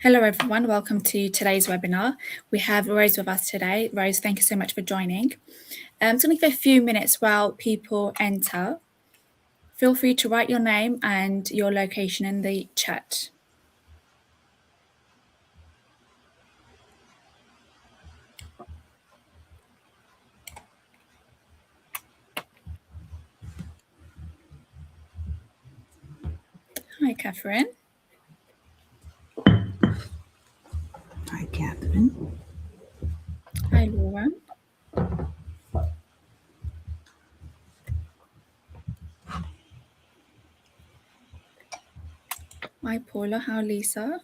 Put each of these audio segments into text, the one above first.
Hello everyone, welcome to today's webinar. We have Rose with us today. Rose, thank you so much for joining. It's going to give a few minutes while people enter. Feel free to write your name and your location in the chat. Hi, Catherine. Hi, Catherine. Hi, Lauren. Hi, Paula. How, Lisa?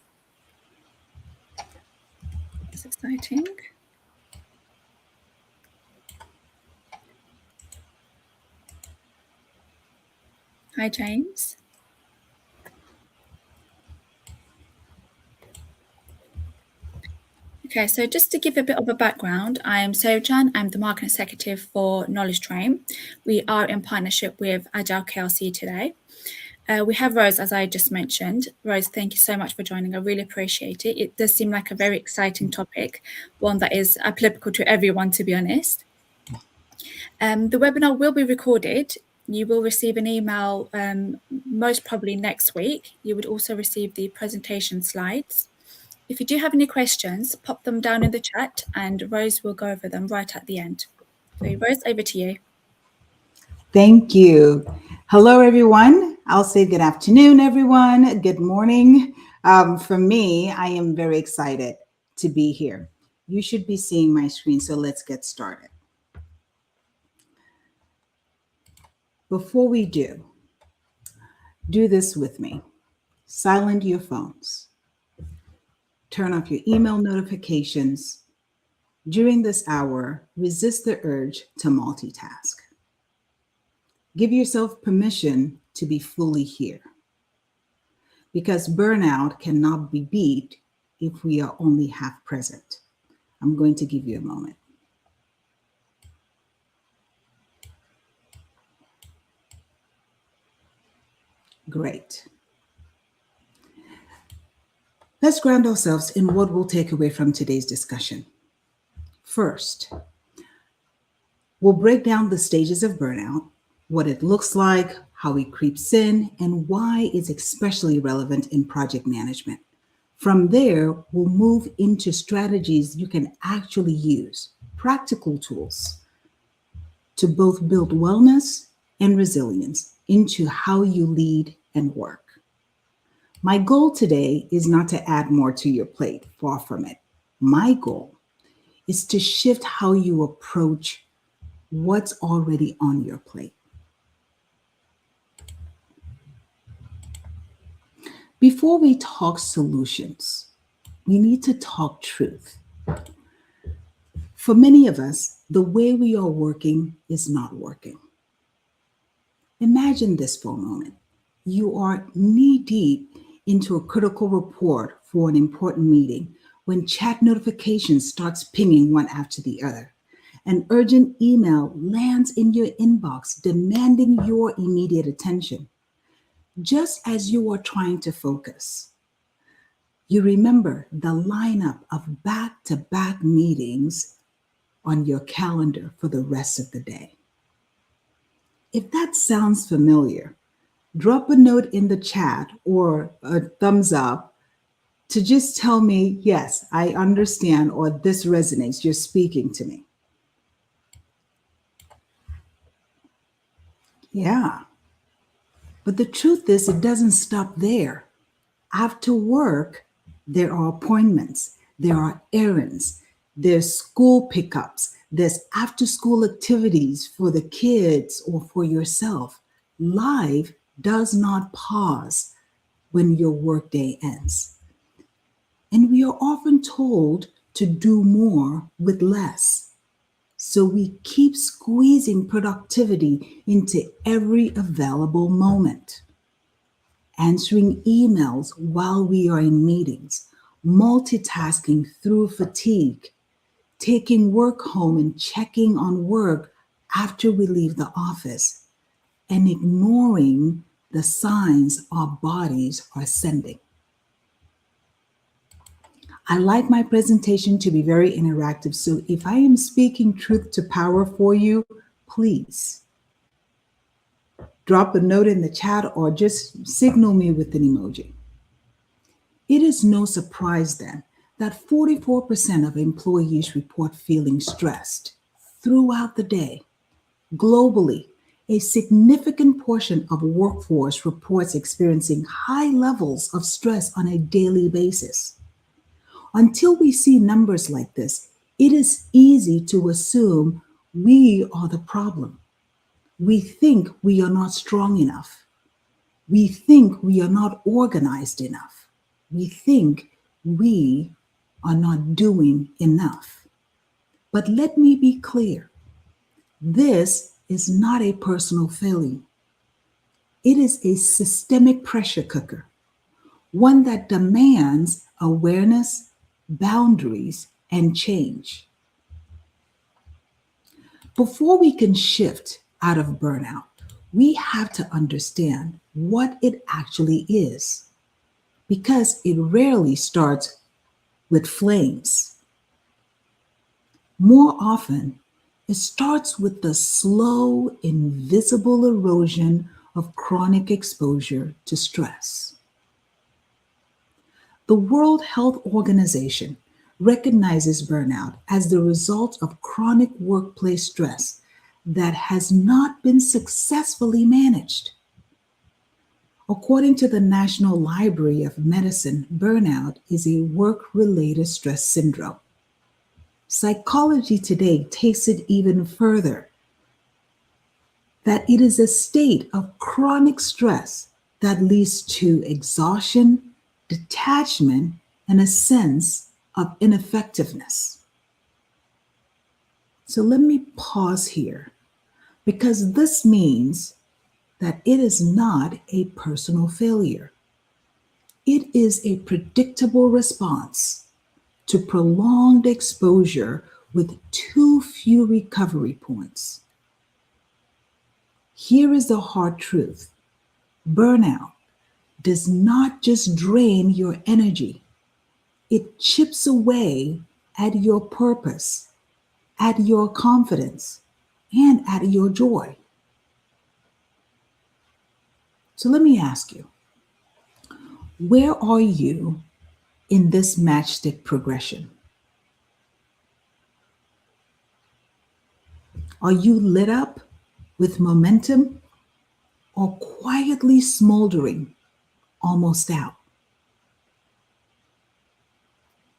It's exciting. Hi, James. Okay, so just to give a bit of a background, I am Sojan. I'm the marketing executive for Knowledge Train. We are in partnership with Agile KLC today. We have Rose, as I just mentioned. Rose, thank you so much for joining. I really appreciate it. It does seem like a very exciting topic, one that is applicable to everyone, to be honest. The webinar will be recorded. You will receive an email most probably next week. You would also receive the presentation slides. If you do have any questions, pop them down in the chat and Rose will go over them right at the end. So Rose, over to you. Thank you. Hello, everyone. I'll say good afternoon, everyone. Good morning. For me, I am very excited to be here. You should be seeing my screen, so let's get started. Before we do this with me. Silence your phones. Turn off your email notifications. During this hour, resist the urge to multitask. Give yourself permission to be fully here. Because burnout cannot be beat if we are only half present. I'm going to give you a moment. Great. Let's ground ourselves in what we'll take away from today's discussion. First, we'll break down the stages of burnout, what it looks like, how it creeps in, and why it's especially relevant in project management. From there, we'll move into strategies you can actually use, practical tools, to both build wellness and resilience into how you lead and work. My goal today is not to add more to your plate, far from it. My goal is to shift how you approach what's already on your plate. Before we talk solutions, we need to talk truth. For many of us, the way we are working is not working. Imagine this for a moment. You are knee-deep into a critical report for an important meeting when chat notifications starts pinging one after the other. An urgent email lands in your inbox demanding your immediate attention. Just as you are trying to focus, you remember the lineup of back-to-back meetings on your calendar for the rest of the day. If that sounds familiar, drop a note in the chat or a thumbs up to just tell me, yes, I understand, or this resonates, you're speaking to me. Yeah. But the truth is, it doesn't stop there. After work, there are appointments, there are errands, there's school pickups, there's after school activities for the kids or for yourself. Life does not pause when your workday ends. And we are often told to do more with less. So we keep squeezing productivity into every available moment. Answering emails while we are in meetings, multitasking through fatigue, taking work home and checking on work after we leave the office, and ignoring the signs our bodies are sending. I like my presentation to be very interactive. So if I am speaking truth to power for you, please drop a note in the chat or just signal me with an emoji. It is no surprise then that 44% of employees report feeling stressed throughout the day. Globally, a significant portion of workforce reports experiencing high levels of stress on a daily basis. Until we see numbers like this, it is easy to assume we are the problem. We think we are not strong enough. We think we are not organized enough. We think we are not doing enough. But let me be clear. This is not a personal failing. It is a systemic pressure cooker, one that demands awareness, boundaries, and change. Before we can shift out of burnout, we have to understand what it actually is, because it rarely starts with flames. More often, it starts with the slow, invisible erosion of chronic exposure to stress. The World Health Organization recognizes burnout as the result of chronic workplace stress that has not been successfully managed. According to the National Library of Medicine, burnout is a work-related stress syndrome. Psychology today takes it even further, that it is a state of chronic stress that leads to exhaustion, detachment, and a sense of ineffectiveness. So let me pause here, because this means that it is not a personal failure. It is a predictable response to prolonged exposure with too few recovery points. Here is the hard truth. Burnout does not just drain your energy. It chips away at your purpose, at your confidence, and at your joy. So let me ask you, where are you in this matchstick progression? Are you lit up with momentum or quietly smoldering, almost out?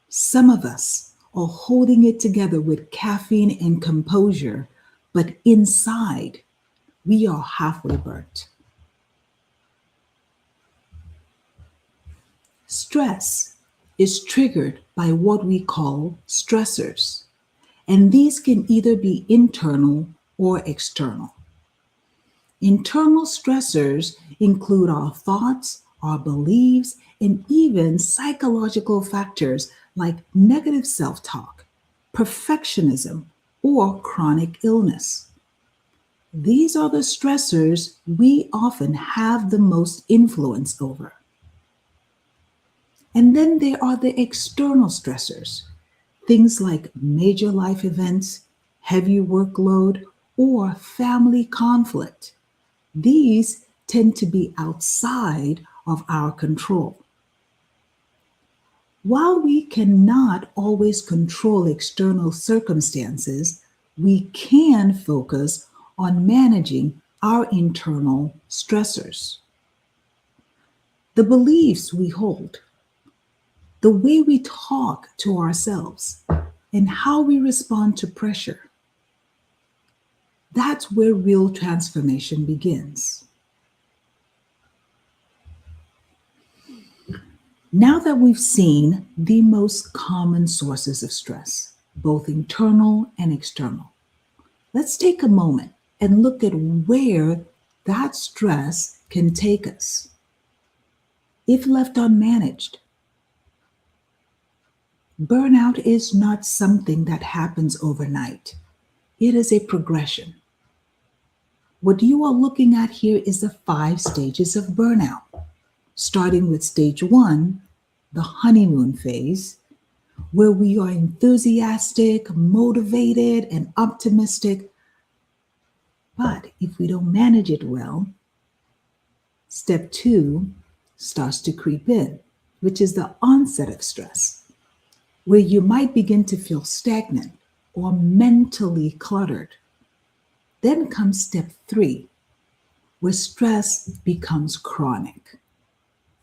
Some of us are holding it together with caffeine and composure, but inside, we are halfway burnt. Stress is triggered by what we call stressors, and these can either be internal or external. Internal stressors include our thoughts, our beliefs, and even psychological factors like negative self-talk, perfectionism, or chronic illness. These are the stressors we often have the most influence over. And then there are the external stressors, things like major life events, heavy workload, or family conflict. These tend to be outside of our control. While we cannot always control external circumstances, we can focus on managing our internal stressors. The beliefs we hold, the way we talk to ourselves, and how we respond to pressure. That's where real transformation begins. Now that we've seen the most common sources of stress, both internal and external, let's take a moment and look at where that stress can take us if left unmanaged. Burnout is not something that happens overnight. It is a progression. What you are looking at here is the 5 stages of burnout, starting with stage 1, the honeymoon phase, where we are enthusiastic, motivated, and optimistic. But if we don't manage it well, step 2 starts to creep in, which is the onset of stress, where you might begin to feel stagnant or mentally cluttered. Then comes step 3, where stress becomes chronic.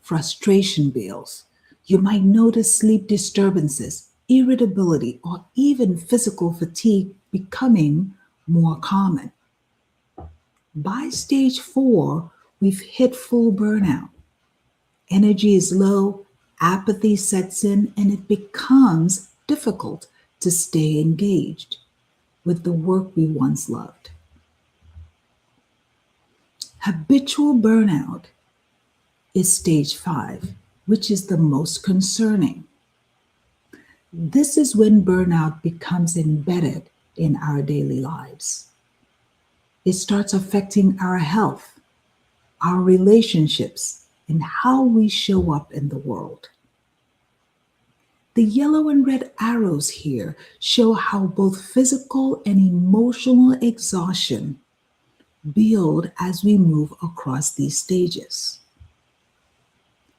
Frustration builds. You might notice sleep disturbances, irritability, or even physical fatigue becoming more common. By stage 4, we've hit full burnout. Energy is low, apathy sets in, and it becomes difficult to stay engaged with the work we once loved. Habitual burnout is stage 5, which is the most concerning. This is when burnout becomes embedded in our daily lives. It starts affecting our health, our relationships, and how we show up in the world. The yellow and red arrows here show how both physical and emotional exhaustion build as we move across these stages.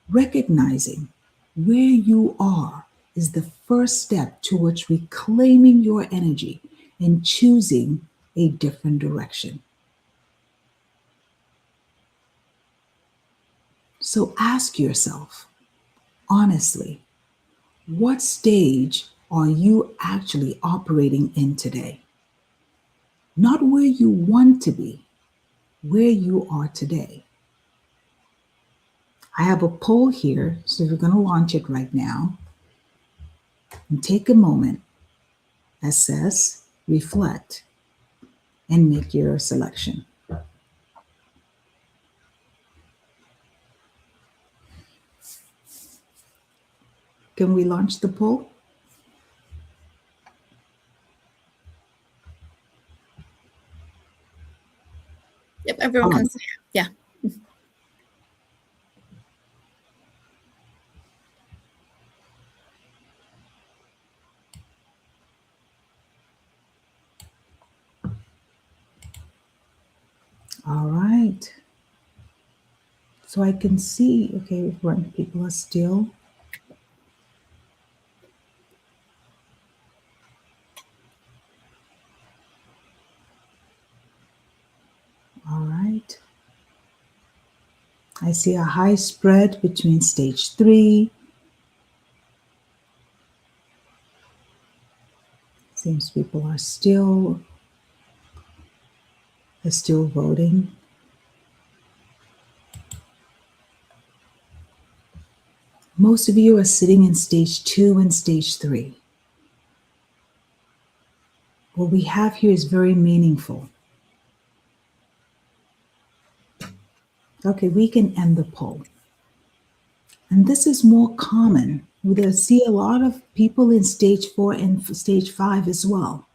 Recognizing where you are is the first step towards reclaiming your energy and choosing a different direction. So ask yourself, honestly, what stage are you actually operating in today? Not where you want to be, where you are today. I have a poll here, so we're going to launch it right now. And take a moment, assess, reflect, and make your selection. Can we launch the poll? Yep, everyone can see. Yeah. All right. So I can see, okay, when people are still. All right. I see a high spread between stage 3. Seems people are still voting. Most of you are sitting in stage 2 and stage 3. What we have here is very meaningful. Okay, we can end the poll. And this is more common. We see a lot of people in stage 4 and stage 5 as well.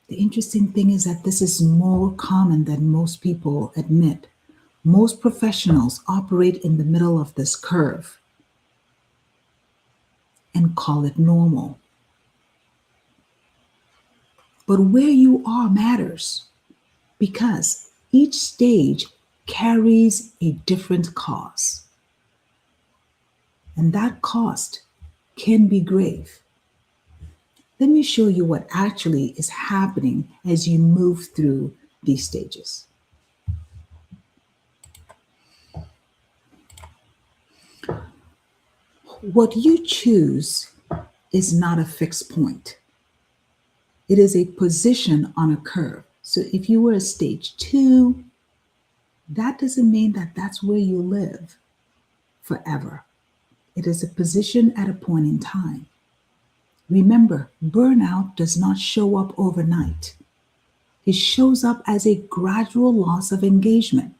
The interesting thing is that this is more common than most people admit. Most professionals operate in the middle of this curve and call it normal. But where you are matters because each stage carries a different cost. And that cost can be grave. Let me show you what actually is happening as you move through these stages. What you choose is not a fixed point. It is a position on a curve. So if you were a stage 2, that doesn't mean that that's where you live forever. It is a position at a point in time. Remember, burnout does not show up overnight. It shows up as a gradual loss of engagement.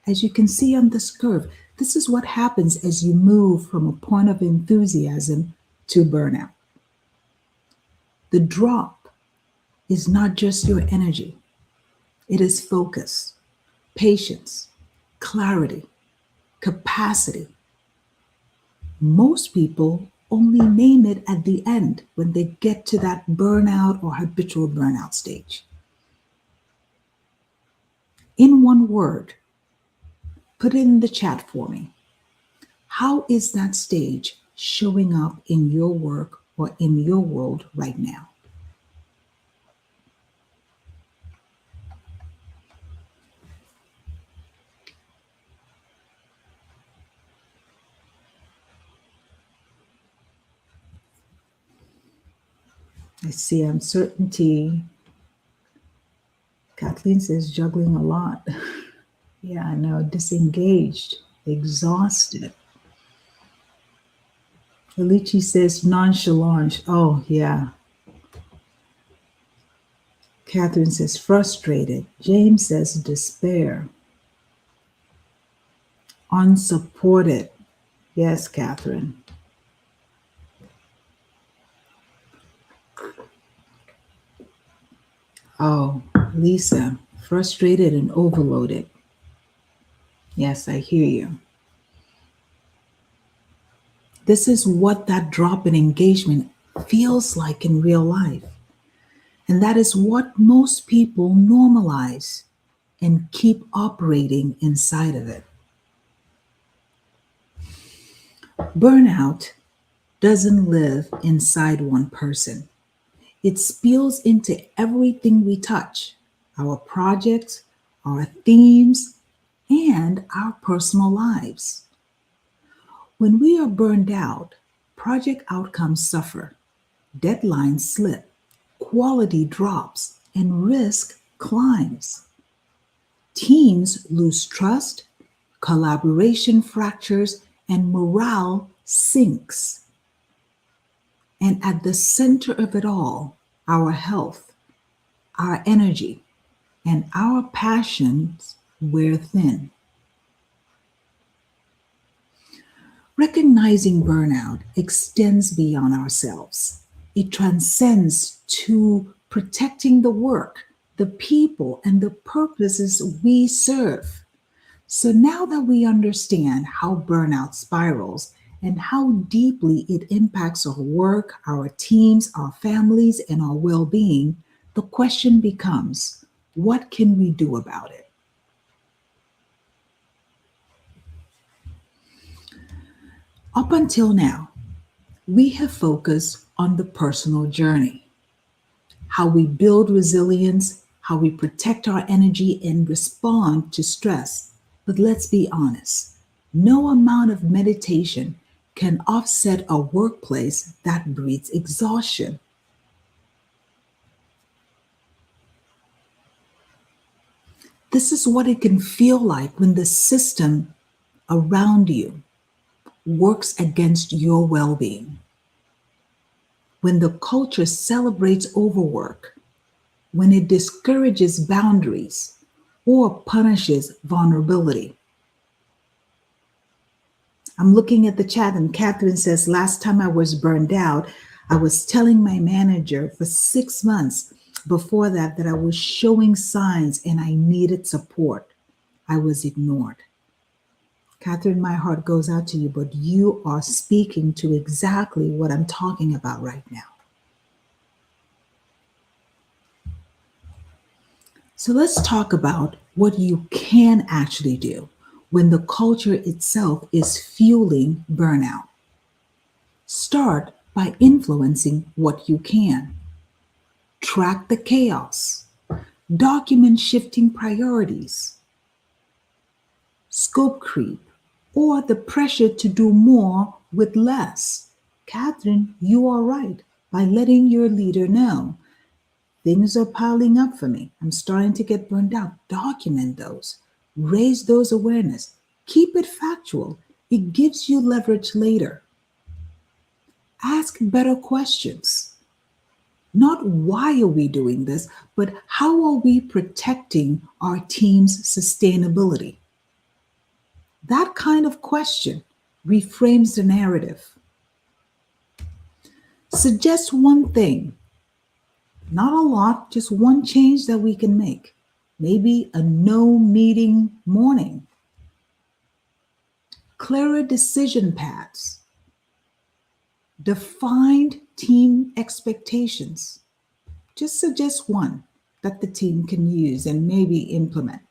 As you can see on this curve, this is what happens as you move from a point of enthusiasm to burnout. The drop is not just your energy. It is focus, patience, clarity, capacity. Most people only name it at the end when they get to that burnout or habitual burnout stage. In one word, put it in the chat for me. How is that stage showing up in your work or in your world right now? I see uncertainty. Kathleen says juggling a lot. Yeah, I know, disengaged, exhausted. Alici says nonchalant. Oh, yeah. Catherine says frustrated. James says despair. Unsupported. Yes, Catherine. Oh, Lisa, frustrated and overloaded. Yes, I hear you. This is what that drop in engagement feels like in real life. And that is what most people normalize and keep operating inside of it. Burnout doesn't live inside one person. It spills into everything we touch, our projects, our themes, and our personal lives. When we are burned out, project outcomes suffer, deadlines slip, quality drops, and risk climbs. Teams lose trust, collaboration fractures, and morale sinks. And at the center of it all, our health, our energy, and our passions wear thin. Recognizing burnout extends beyond ourselves. It transcends to protecting the work, the people, and the purposes we serve. So now that we understand how burnout spirals and how deeply it impacts our work, our teams, our families, and our well being, the question becomes, what can we do about it? Up until now, we have focused on the personal journey, how we build resilience, how we protect our energy and respond to stress. But let's be honest, no amount of meditation can offset a workplace that breeds exhaustion. This is what it can feel like when the system around you works against your well being, when the culture celebrates overwork, when it discourages boundaries or punishes vulnerability. I'm looking at the chat, and Catherine says, last time I was burned out, I was telling my manager for 6 months before that I was showing signs and I needed support. I was ignored. Catherine, my heart goes out to you, but you are speaking to exactly what I'm talking about right now. So let's talk about what you can actually do when the culture itself is fueling burnout. Start by influencing what you can. Track the chaos. Document shifting priorities, scope creep, or the pressure to do more with less. Catherine, you are right by letting your leader know things are piling up for me. I'm starting to get burned out. Document those. Raise those awareness. Keep it factual. It gives you leverage later. Ask better questions. Not why are we doing this, but how are we protecting our team's sustainability? That kind of question reframes the narrative. Suggest one thing, not a lot, just one change that we can make. Maybe a no meeting morning, clearer decision paths, Defined team expectations. Just suggest one that the team can use and maybe implement.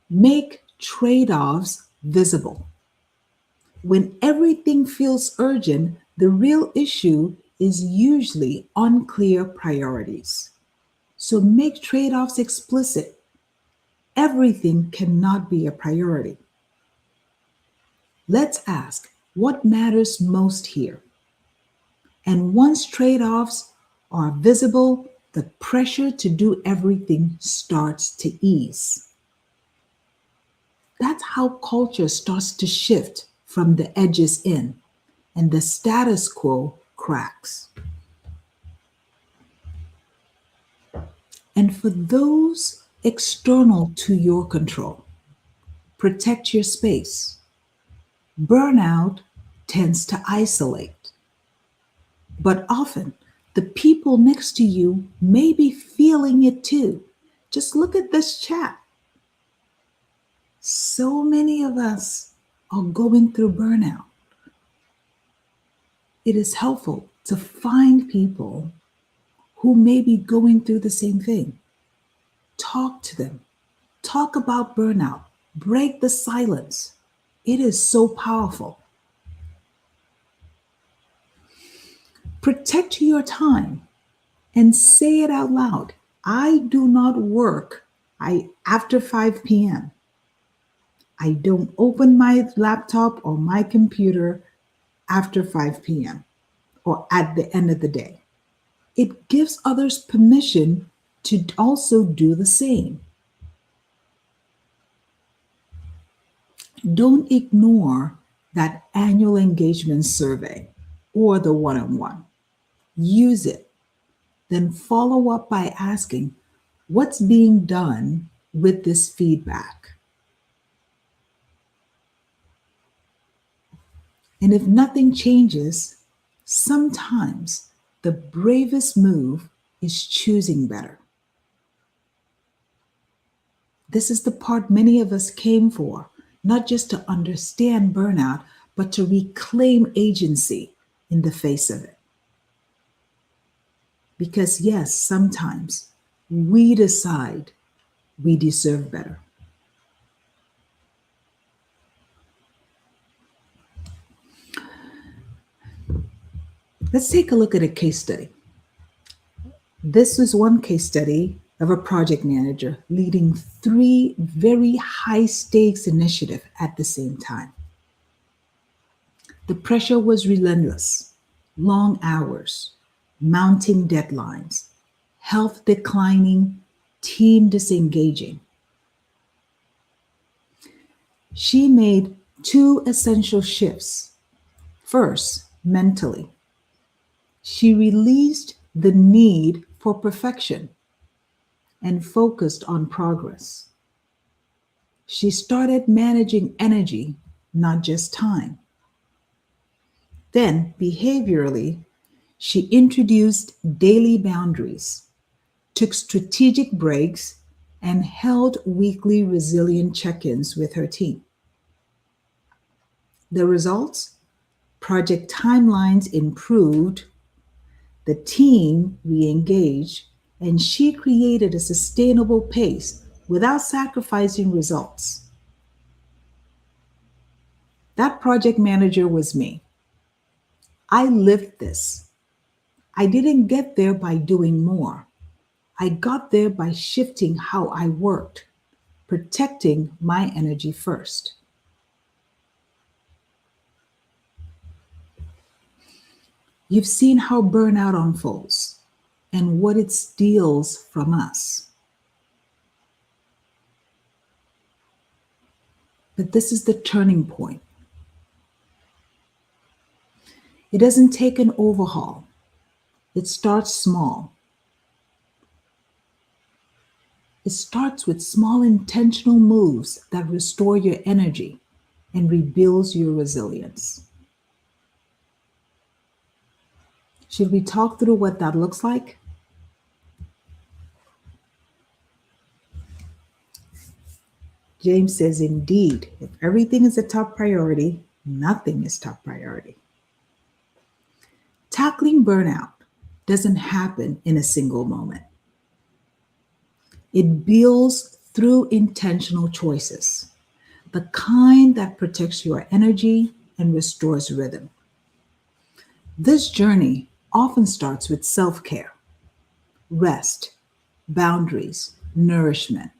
Make trade offs visible. When everything feels urgent, the real issue is usually unclear priorities. So make trade offs explicit. Everything cannot be a priority. Let's ask what matters most here. And once trade offs are visible, the pressure to do everything starts to ease. That's how culture starts to shift from the edges in, and the status quo cracks. And for those external to your control, protect your space. Burnout tends to isolate, but often the people next to you may be feeling it too. Just look at this chat. So many of us are going through burnout. It is helpful to find people who may be going through the same thing. Talk to them. Talk about burnout. Break the silence. It is so powerful. Protect your time and say it out loud. I do not work after 5 p.m. I don't open my laptop or my computer after 5 p.m. or at the end of the day. It gives others permission to also do the same. Don't ignore that annual engagement survey or the one-on-one. Use it. Then follow up by asking, what's being done with this feedback? And if nothing changes, sometimes the bravest move is choosing better. This is the part many of us came for, not just to understand burnout, but to reclaim agency in the face of it. Because yes, sometimes we decide we deserve better. Let's take a look at a case study. This is one case study of a project manager leading 3 very high stakes initiatives at the same time. The pressure was relentless, long hours, mounting deadlines, health declining, team disengaging. She made 2 essential shifts. First, mentally. She released the need for perfection and focused on progress. She started managing energy, not just time. Then, behaviorally, she introduced daily boundaries, took strategic breaks, and held weekly resilient check-ins with her team. The results? Project timelines improved, the team re-engaged, and she created a sustainable pace without sacrificing results. That project manager was me. I lived this. I didn't get there by doing more. I got there by shifting how I worked, protecting my energy first. You've seen how burnout unfolds and what it steals from us. But this is the turning point. It doesn't take an overhaul. It starts small. It starts with small intentional moves that restore your energy and rebuilds your resilience. Should we talk through what that looks like? James says, indeed, if everything is a top priority, nothing is top priority. Tackling burnout doesn't happen in a single moment. It builds through intentional choices, the kind that protects your energy and restores rhythm. This journey often starts with self care, rest, boundaries, nourishment.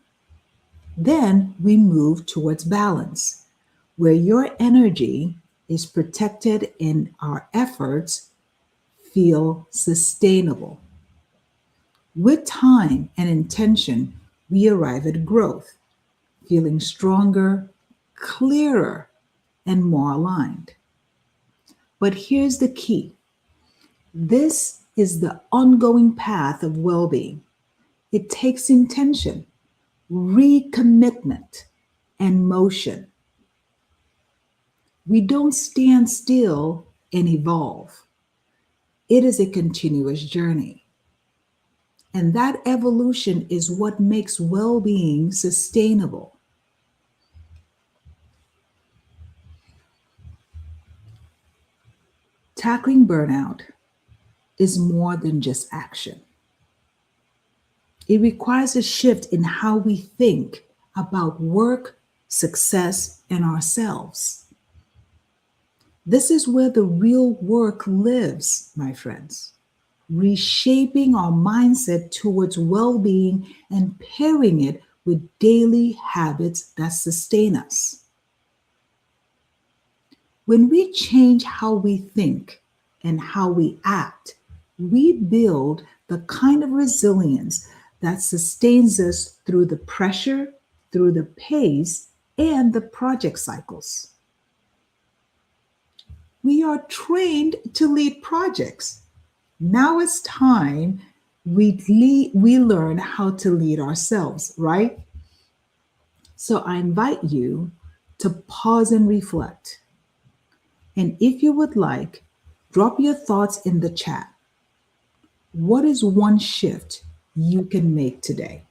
Then we move towards balance, where your energy is protected and our efforts feel sustainable. With time and intention, we arrive at growth, feeling stronger, clearer, and more aligned. But here's the key: this is the ongoing path of well being. It takes intention, recommitment, and motion. We don't stand still and evolve. It is a continuous journey. And that evolution is what makes well being sustainable. Tackling burnout is more than just action, it requires a shift in how we think about work, success, and ourselves. This is where the real work lives, my friends. Reshaping our mindset towards well being and pairing it with daily habits that sustain us. When we change how we think and how we act, we build the kind of resilience that sustains us through the pressure, through the pace, and the project cycles. We are trained to lead projects. Now it's time we learn how to lead ourselves, right? So I invite you to pause and reflect. And if you would like, drop your thoughts in the chat. What is one shift you can make today?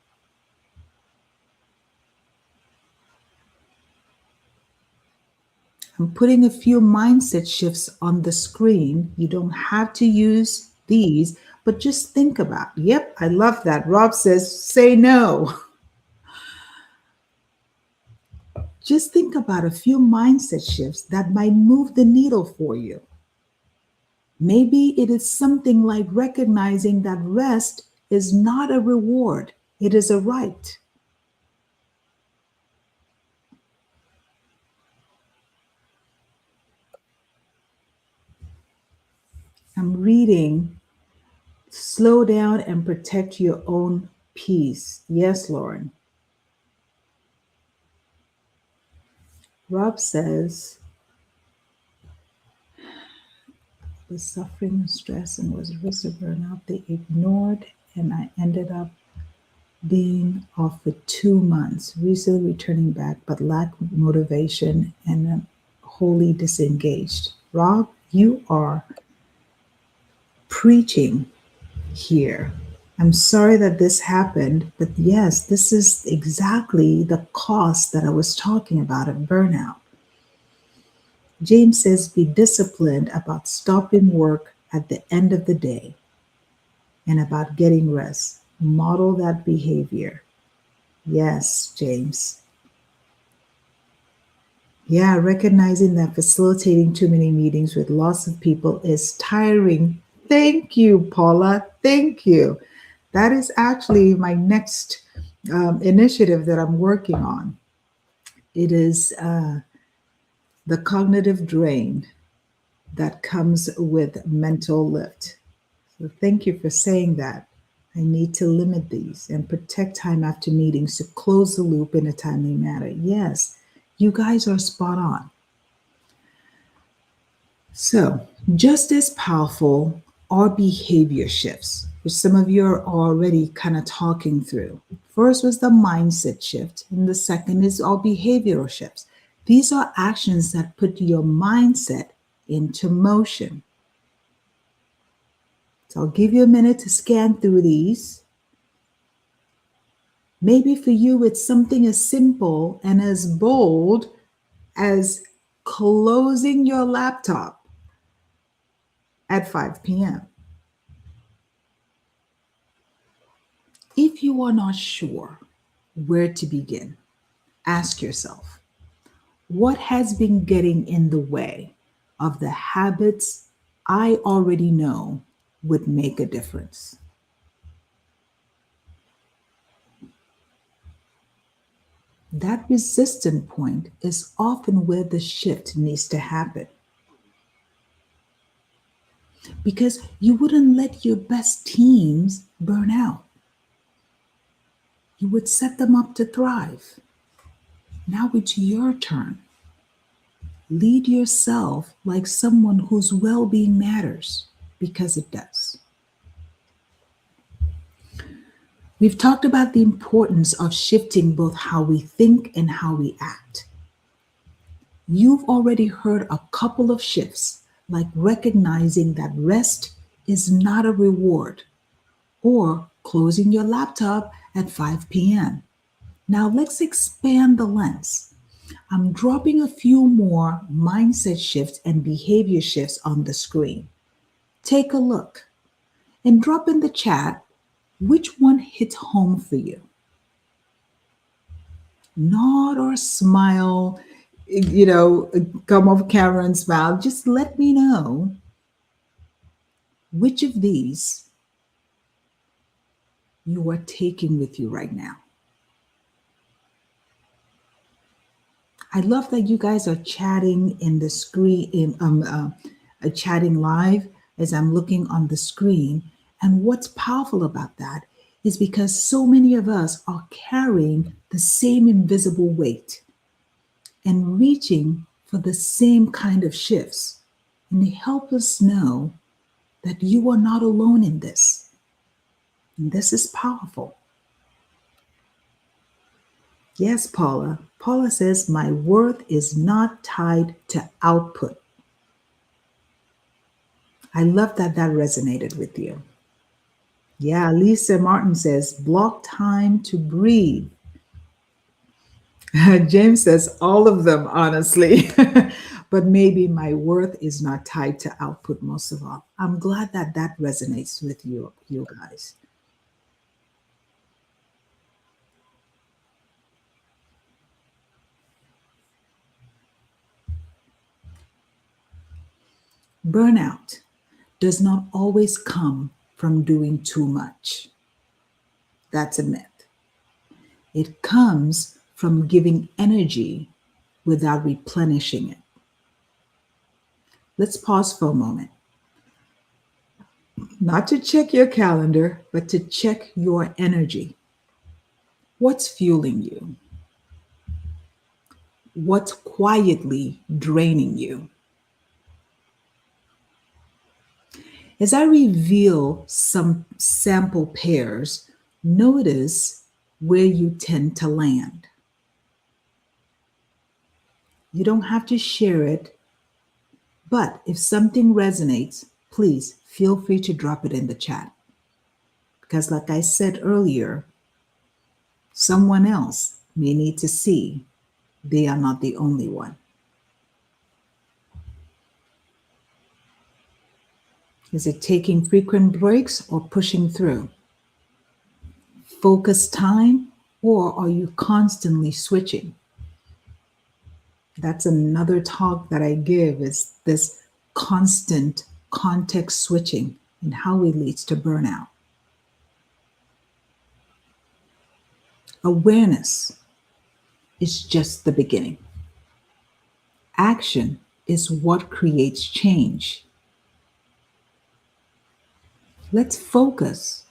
I'm putting a few mindset shifts on the screen. You don't have to use these, but just think about. Yep, I love that. Rob says, say no. Just think about a few mindset shifts that might move the needle for you. Maybe it is something like recognizing that rest is not a reward, it is a right. I'm reading, slow down and protect your own peace. Yes, Lauren. Rob says, was suffering and stress and was risk of burnout. They ignored, and I ended up being off for 2 months, recently returning back, but lack motivation and I'm wholly disengaged. Rob, you are preaching here. I'm sorry that this happened, but yes, this is exactly the cost that I was talking about of burnout. James says, be disciplined about stopping work at the end of the day and about getting rest. Model that behavior. Yes, James. Yeah, recognizing that facilitating too many meetings with lots of people is tiring. Thank you, Paula. Thank you. That is actually my next initiative that I'm working on. It is the cognitive drain that comes with mental lift. So thank you for saying that. I need to limit these and protect time after meetings to close the loop in a timely manner. Yes, you guys are spot on. So, just as powerful are behavior shifts, which some of you are already kind of talking through. First was the mindset shift, and the second is our behavioral shifts. These are actions that put your mindset into motion. So I'll give you a minute to scan through these. Maybe for you, it's something as simple and as bold as closing your laptop. at 5 p.m. If you are not sure where to begin, ask yourself, what has been getting in the way of the habits I already know would make a difference? That resistant point is often where the shift needs to happen because you wouldn't let your best teams burn out. You would set them up to thrive. Now it's your turn. Lead yourself like someone whose well being matters because it does. We've talked about the importance of shifting both how we think and how we act. You've already heard a couple of shifts, like recognizing that rest is not a reward or closing your laptop at 5 p.m. Now let's expand the lens. I'm dropping a few more mindset shifts and behavior shifts on the screen. Take a look and drop in the chat which one hits home for you. Nod or smile, come off camera and smile. Just let me know which of these you are taking with you right now. I love that you guys are chatting in the screen, chatting live as I'm looking on the screen. And what's powerful about that is because so many of us are carrying the same invisible weight and reaching for the same kind of shifts. And they help us know that you are not alone in this. And this is powerful. Yes, Paula. Paula says, my worth is not tied to output. I love that that resonated with you. Yeah, Lisa Martin says, block time to breathe. James says, all of them, honestly. But maybe my worth is not tied to output most of all. I'm glad that that resonates with you guys. Burnout does not always come from doing too much. That's a myth. It comes from giving energy without replenishing it. Let's pause for a moment. Not to check your calendar, but to check your energy. What's fueling you? What's quietly draining you? As I reveal some sample pairs, notice where you tend to land. You don't have to share it, but if something resonates, please feel free to drop it in the chat. Because, like I said earlier, someone else may need to see they are not the only one. Is it taking frequent breaks or pushing through? Focus time, or are you constantly switching? That's another talk that I give, is this constant context switching and how it leads to burnout. Awareness is just the beginning. Action is what creates change. Let's focus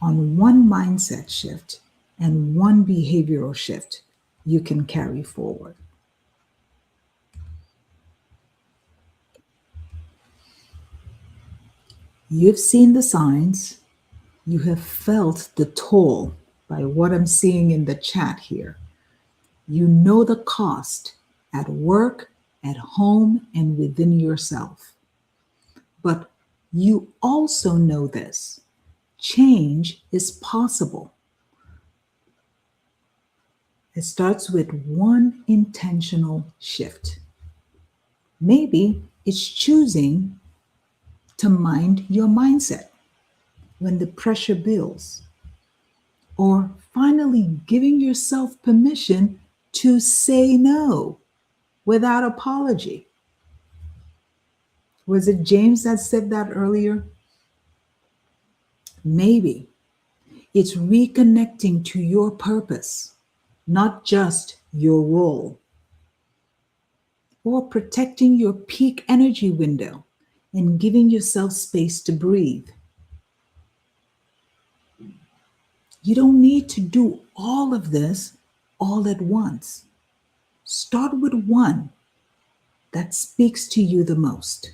on one mindset shift and one behavioral shift you can carry forward. You've seen the signs. You have felt the toll by what I'm seeing in the chat here. You know the cost at work, at home, and within yourself. But you also know this: change is possible. It starts with one intentional shift. Maybe it's choosing to mind your mindset when the pressure builds, or finally giving yourself permission to say no without apology. Was it James that said that earlier? Maybe it's reconnecting to your purpose, not just your role, or protecting your peak energy window and giving yourself space to breathe. You don't need to do all of this all at once. Start with one that speaks to you the most.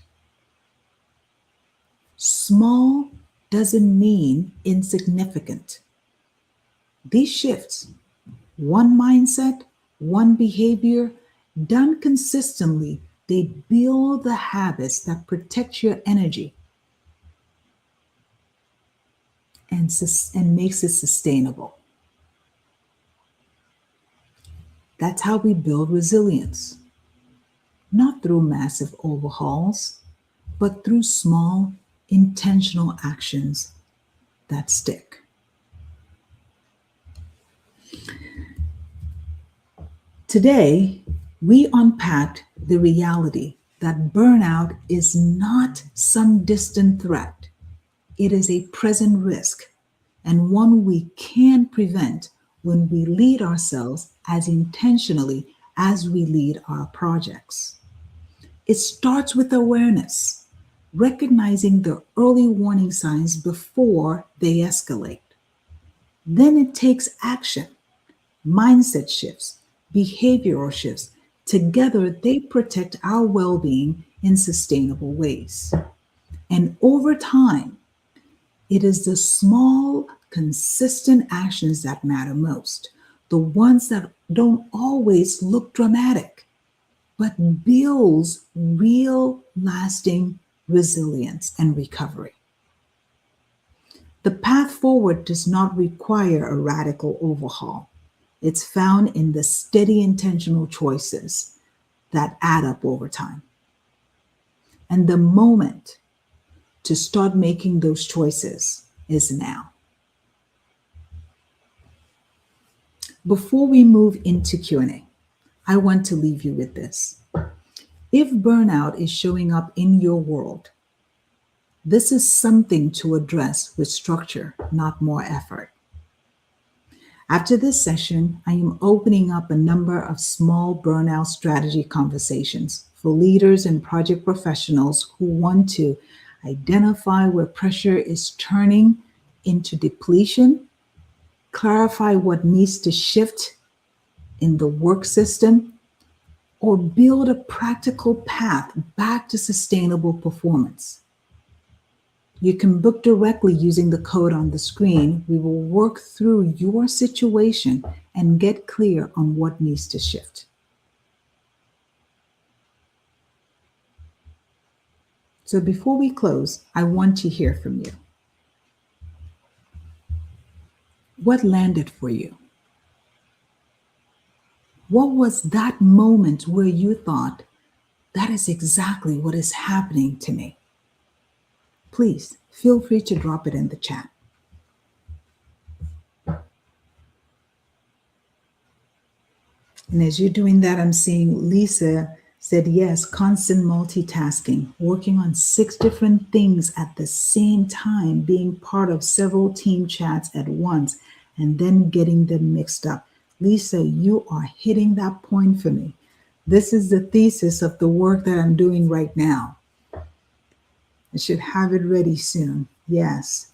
Small doesn't mean insignificant. These shifts, one mindset, one behavior, done consistently, they build the habits that protect your energy and makes it sustainable. That's how we build resilience. Not through massive overhauls, but through small, intentional actions that stick. Today, we unpacked the reality that burnout is not some distant threat. It is a present risk, and one we can prevent when we lead ourselves as intentionally as we lead our projects. It starts with awareness, recognizing the early warning signs before they escalate. Then it takes action, mindset shifts, behavioral shifts. Together, they protect our well being in sustainable ways. And over time, it is the small, consistent actions that matter most, the ones that don't always look dramatic, but builds real, lasting resilience and recovery. The path forward does not require a radical overhaul. It's found in the steady, intentional choices that add up over time. And the moment to start making those choices is now. Before we move into Q&A, I want to leave you with this. If burnout is showing up in your world, this is something to address with structure, not more effort. After this session, I am opening up a number of small burnout strategy conversations for leaders and project professionals who want to identify where pressure is turning into depletion, clarify what needs to shift in the work system, or build a practical path back to sustainable performance. You can book directly using the code on the screen. We will work through your situation and get clear on what needs to shift. So before we close, I want to hear from you. What landed for you? What was that moment where you thought, that is exactly what is happening to me? Please feel free to drop it in the chat. And as you're doing that, I'm seeing Lisa said, yes, constant multitasking, working on 6 different things at the same time, being part of several team chats at once, and then getting them mixed up. Lisa, you are hitting that point for me. This is the thesis of the work that I'm doing right now. I should have it ready soon. Yes.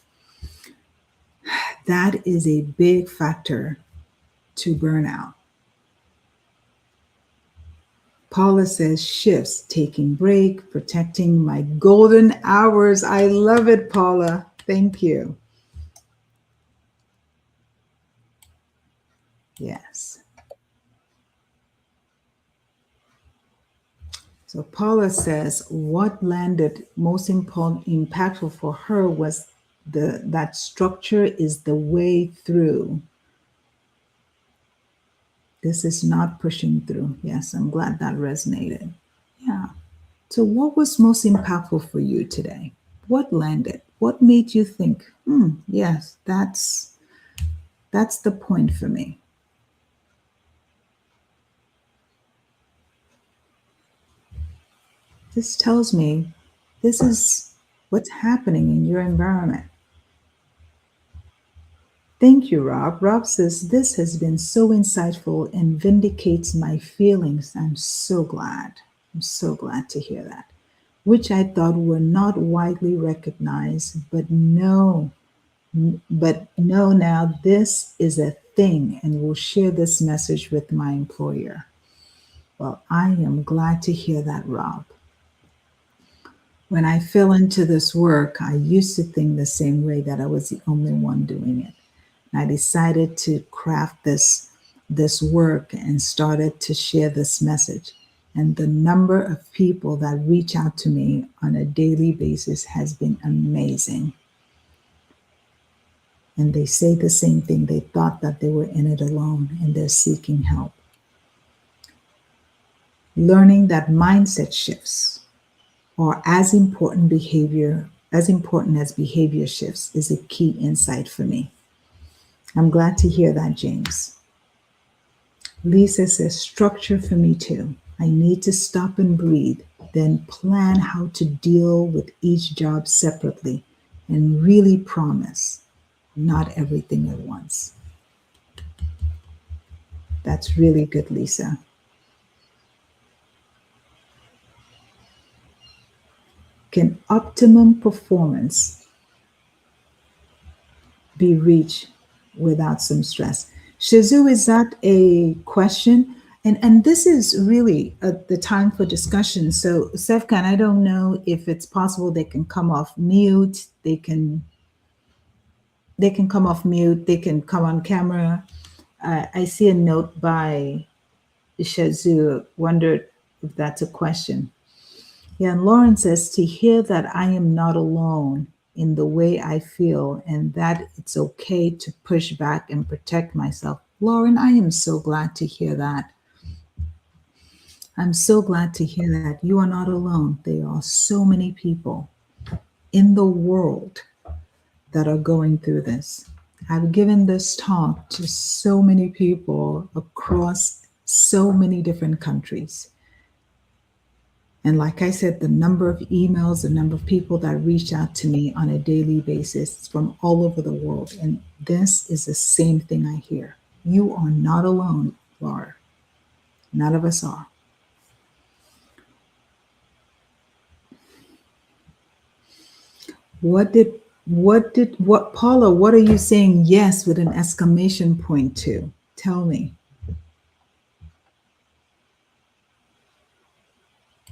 That is a big factor to burnout. Paula says shifts, taking break, protecting my golden hours. I love it, Paula. Thank you. Yes. So Paula says what landed most impactful for her was that structure is the way through. This is not pushing through. Yes, I'm glad that resonated. Yeah. So what was most impactful for you today? What landed? What made you think, yes, that's the point for me? This tells me this is what's happening in your environment. Thank you, Rob. Rob says, this has been so insightful and vindicates my feelings. I'm so glad. I'm so glad to hear that. Which I thought were not widely recognized, but no, now this is a thing and will share this message with my employer. Well, I am glad to hear that, Rob. When I fell into this work, I used to think the same way, that I was the only one doing it. I decided to craft this work and started to share this message. And the number of people that reach out to me on a daily basis has been amazing. And they say the same thing. They thought that they were in it alone and they're seeking help. Learning that mindset shifts are as important as behavior shifts is a key insight for me. I'm glad to hear that, James. Lisa says, structure for me too. I need to stop and breathe, then plan how to deal with each job separately and really promise not everything at once. That's really good, Lisa. Can optimum performance be reached without some stress? Shizu, is that a question? And this is really the time for discussion. So, Sefkan, I don't know if it's possible they can come off mute. They can come off mute. They can come on camera. I see a note by Shizu. Wondered if that's a question. Yeah, and Lauren says, to hear that I am not alone in the way I feel and that it's okay to push back and protect myself. Lauren, I am so glad to hear that. I'm so glad to hear that you are not alone. There are so many people in the world that are going through this. I've given this talk to so many people across so many different countries. And like I said, the number of emails, the number of people that reach out to me on a daily basis from all over the world. And this is the same thing I hear. You are not alone, Laura. None of us are. Paula, what are you saying yes with an exclamation point to? Tell me.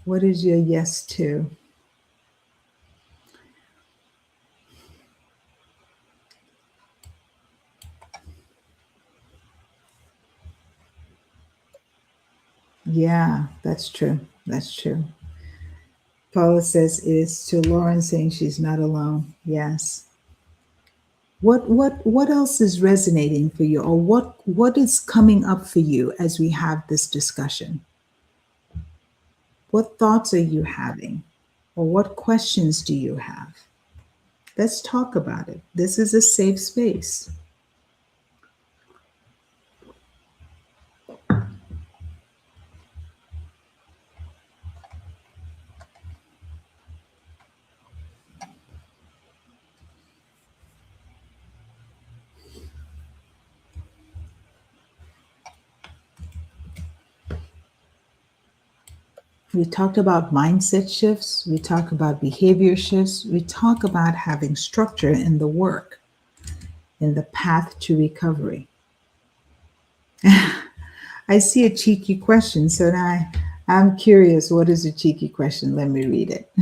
What is your yes to? Yeah, that's true. That's true. Paula says it is to Lauren saying she's not alone. Yes. What else is resonating for you, or what is coming up for you as we have this discussion? What thoughts are you having, or what questions do you have? Let's talk about it. This is a safe space. We talked about mindset shifts. We talk about behavior shifts. We talk about having structure in the work, in the path to recovery. I see a cheeky question. So now I'm curious, what is a cheeky question? Let me read it.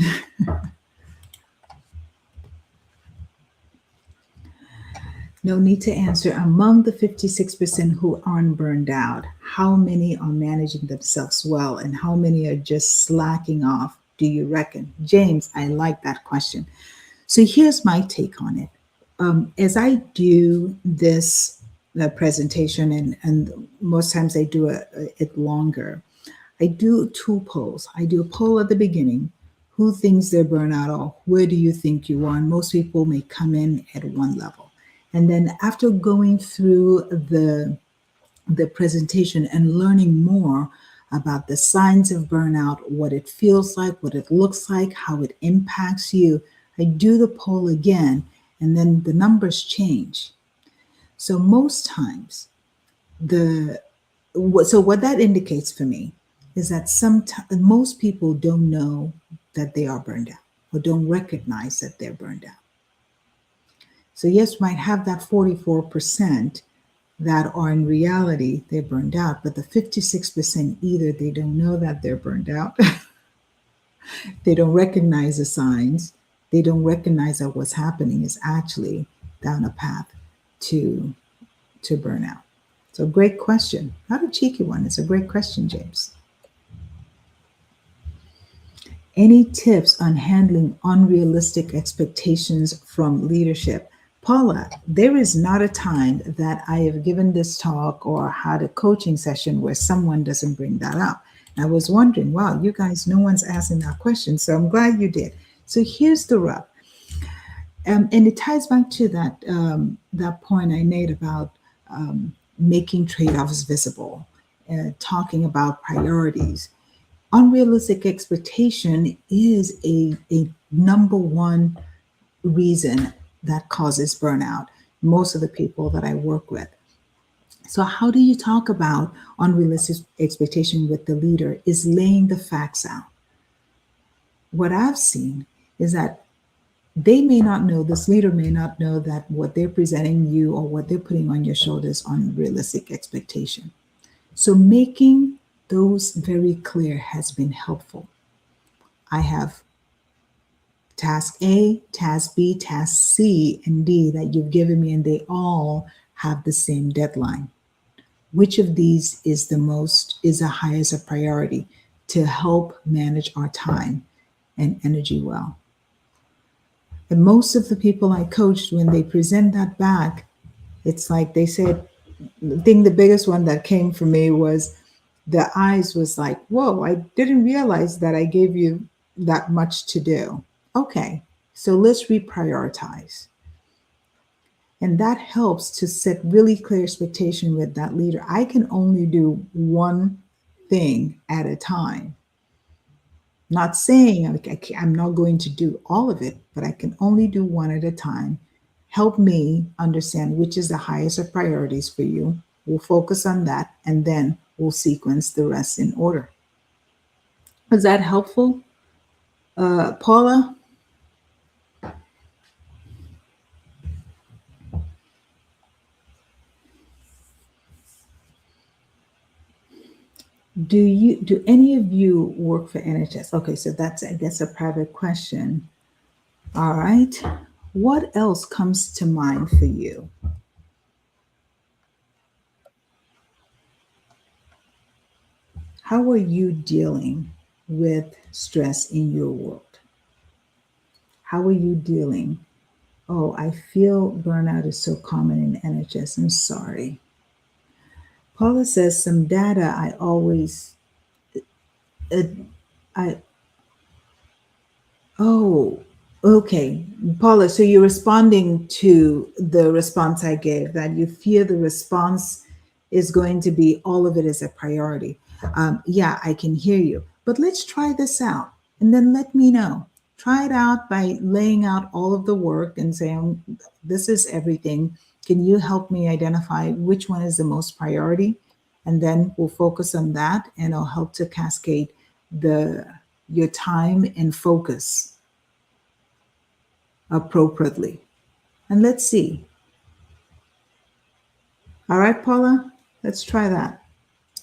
No need to answer. Among the 56% who aren't burned out, how many are managing themselves well and how many are just slacking off, do you reckon? James, I like that question. So here's my take on it. As I do this presentation, and most times I do it longer, I do two polls. I do a poll at the beginning. Who thinks they're burnout, or where do you think you are? And most people may come in at one level. And then after going through the presentation and learning more about the signs of burnout, what it feels like, what it looks like, how it impacts you, I do the poll again, and then the numbers change. So most times, what that indicates for me is that most people don't know that they are burned out or don't recognize that they're burned out. So yes, might have that 44% that are in reality they're burned out, but the 56% either they don't know that they're burned out, they don't recognize the signs, they don't recognize that what's happening is actually down a path to burnout. So great question. Not a cheeky one. It's a great question, James. Any tips on handling unrealistic expectations from leadership? Paula, there is not a time that I have given this talk or had a coaching session where someone doesn't bring that up. And I was wondering, wow, you guys, no one's asking that question. So I'm glad you did. So here's the rub. And it ties back to that point I made about making trade-offs visible, talking about priorities. Unrealistic expectation is a number one reason that causes burnout, most of the people that I work with. So how do you talk about unrealistic expectation with the leader is laying the facts out. What I've seen is that they may not know, this leader may not know that what they're presenting you or what they're putting on your shoulders on realistic expectation. So making those very clear has been helpful. I have task A, task B, task C, and D that you've given me, and they all have the same deadline. Which of these is the highest a priority to help manage our time and energy well? And most of the people I coached, when they present that back, it's like they said, I think the biggest one that came for me was the eyes was like, whoa, I didn't realize that I gave you that much to do. Okay, so let's reprioritize. And that helps to set really clear expectation with that leader. I can only do one thing at a time. Not saying I'm not going to do all of it, but I can only do one at a time. Help me understand which is the highest of priorities for you. We'll focus on that, and then we'll sequence the rest in order. Is that helpful? Paula? Do any of you work for NHS? Okay, so that's, I guess, a private question. All right. What else comes to mind for you? How are you dealing with stress in your world? How are you dealing? Oh, I feel burnout is so common in NHS. I'm sorry. Paula says some data uh, I, oh, okay. Paula, so you're responding to the response I gave, that you fear the response is going to be all of it is a priority. Yeah, I can hear you. But let's try this out and then let me know. Try it out by laying out all of the work and saying, this is everything. Can you help me identify which one is the most priority? And then we'll focus on that, and I'll help to cascade your time and focus appropriately. And let's see. All right, Paula, let's try that.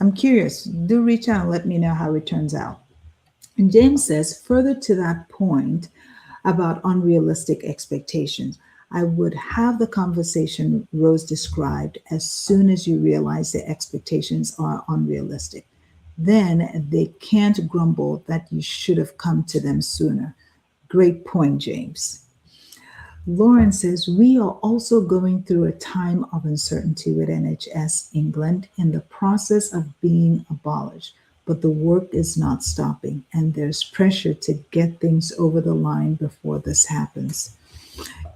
I'm curious. Do reach out and let me know how it turns out. And James says, further to that point about unrealistic expectations, I would have the conversation Rose described as soon as you realize the expectations are unrealistic. Then they can't grumble that you should have come to them sooner. Great point, James. Lauren says, we are also going through a time of uncertainty with NHS England in the process of being abolished. but the work is not stopping, and there's pressure to get things over the line before this happens.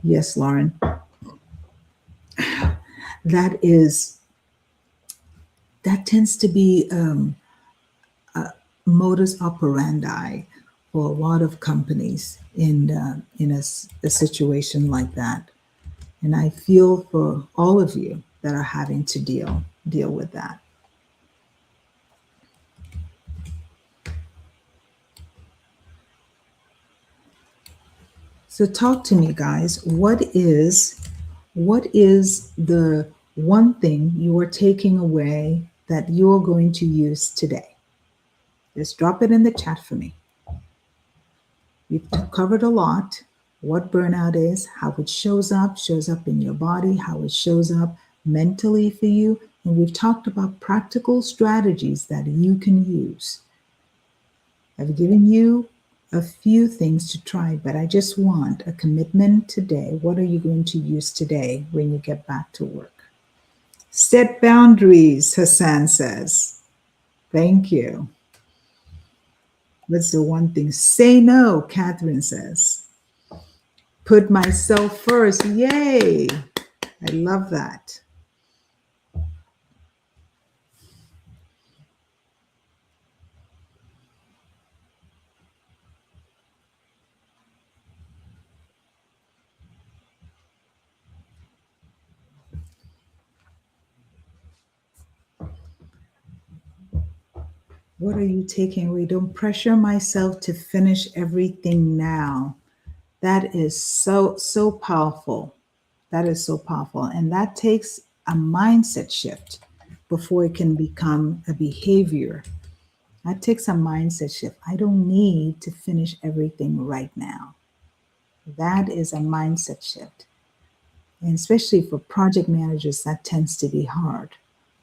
Yes, Lauren, that is that tends to be modus operandi for a lot of companies in a situation like that. And I feel for all of you that are having to deal with that. So talk to me, guys. What is the one thing you are taking away that you're going to use today? Just drop it in the chat for me. We've covered a lot. What burnout is, how it shows up in your body, how it shows up mentally for you. And we've talked about practical strategies that you can use. I've given you a few things to try, but I just want a commitment today. What are you going to use today when you get back to work? Set boundaries, Hassan says. Thank you. What's the one thing? Say no, Catherine says. Put myself first. Yay. I love that. What are you taking away? Don't pressure myself to finish everything now. That is so powerful. That is so powerful. And that takes a mindset shift before it can become a behavior. That takes a mindset shift. I don't need to finish everything right now. That is a mindset shift. And especially for project managers, that tends to be hard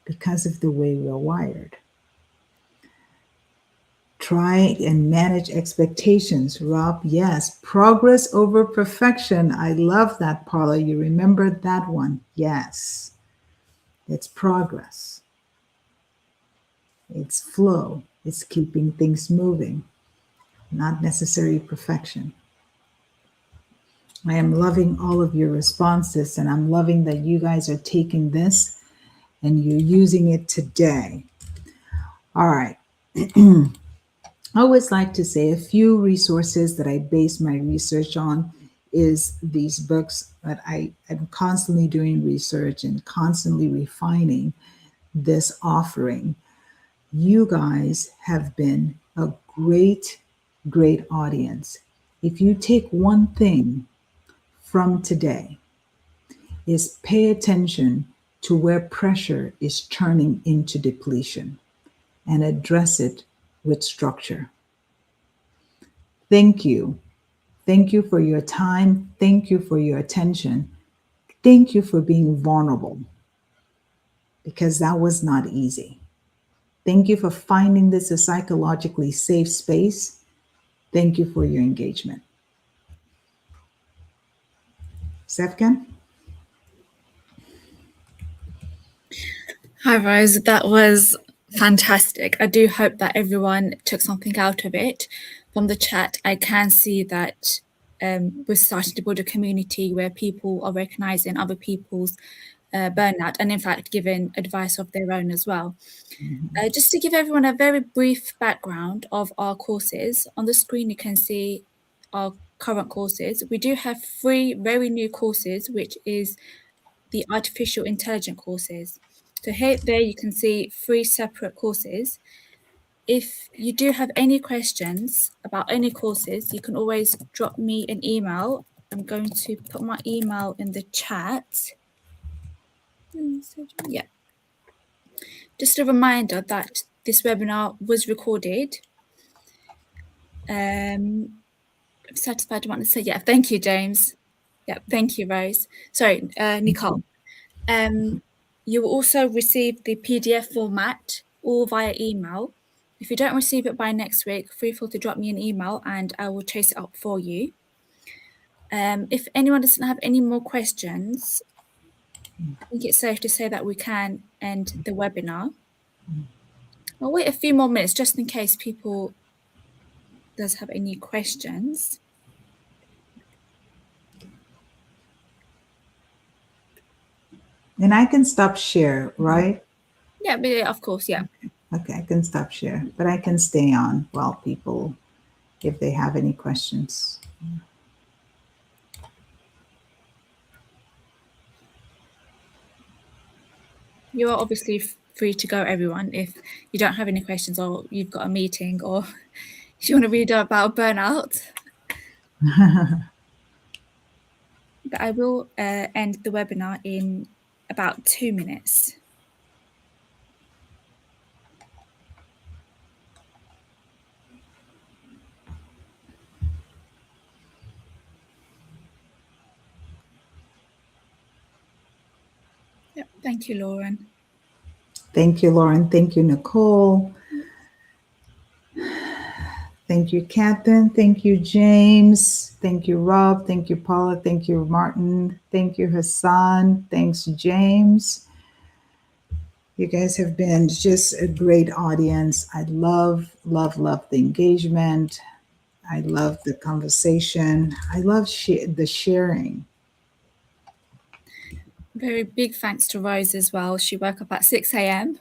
because of the way we're wired. Try and manage expectations. Rob, yes. Progress over perfection. I love that, Paula. You remember that one? Yes. It's progress. It's flow. It's keeping things moving, not necessarily perfection. I am loving all of your responses, and I'm loving that you guys are taking this and you're using it today. All right. I always like to say a few resources that I base my research on is these books that I am constantly doing research and constantly refining this offering. You guys have been a great audience. If you take one thing from today, is pay attention to where pressure is turning into depletion and address it with structure. Thank you. Thank you for your time. Thank you for your attention. Thank you for being vulnerable because that was not easy. Thank you for finding this a psychologically safe space. Thank you for your engagement. Sefkan? Hi, Rose. That was fantastic. I do hope that everyone took something out of it. From the chat, I can see that we're starting to build a community where people are recognizing other people's burnout and, in fact, giving advice of their own as well. Just to give everyone a very brief background of our courses, on the screen you can see our current courses. We do have 3 very new courses, which is the artificial intelligence courses. So there you can see 3 separate courses. If you do have any questions about any courses, you can always drop me an email. I'm going to put my email in the chat. Yeah. Just a reminder that this webinar was recorded. I'm satisfied I want to say, yeah, thank you, James. Yeah, thank you, Rose. Sorry, Nicole. You will also receive the PDF format all via email. If you don't receive it by next week, feel free to drop me an email and I will chase it up for you. If anyone doesn't have any more questions, I think it's safe to say that we can end the webinar. I'll wait a few more minutes just in case people does have any questions. And I can stop share, right? Yeah, but of course, yeah. Okay, I can stop share, but I can stay on while people, if they have any questions. You are obviously free to go, everyone, if you don't have any questions or you've got a meeting or if you want to read about burnout. But I will end the webinar in about 2 minutes. Yep, thank you, Lauren. Thank you, Lauren. Thank you, Nicole. Thank you, Catherine. Thank you, James. Thank you, Rob. Thank you, Paula. Thank you, Martin. Thank you, Hassan. Thanks, James. You guys have been just a great audience. I love, love, love the engagement. I love the conversation. I love the sharing. Very big thanks to Rose as well. She woke up at 6 a.m.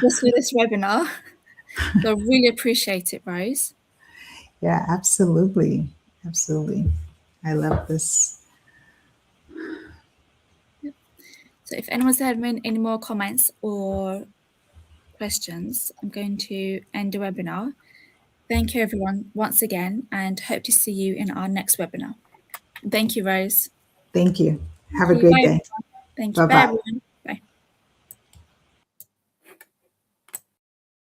just for this webinar. So I really appreciate it, Rose. Yeah, absolutely. Absolutely. I love this. So if anyone's having any more comments or questions, I'm going to end the webinar. Thank you, everyone, once again, and hope to see you in our next webinar. Thank you, Rose. Thank you. Have Thank a you. great Bye. day. Thank you. Bye, Bye-bye. everyone.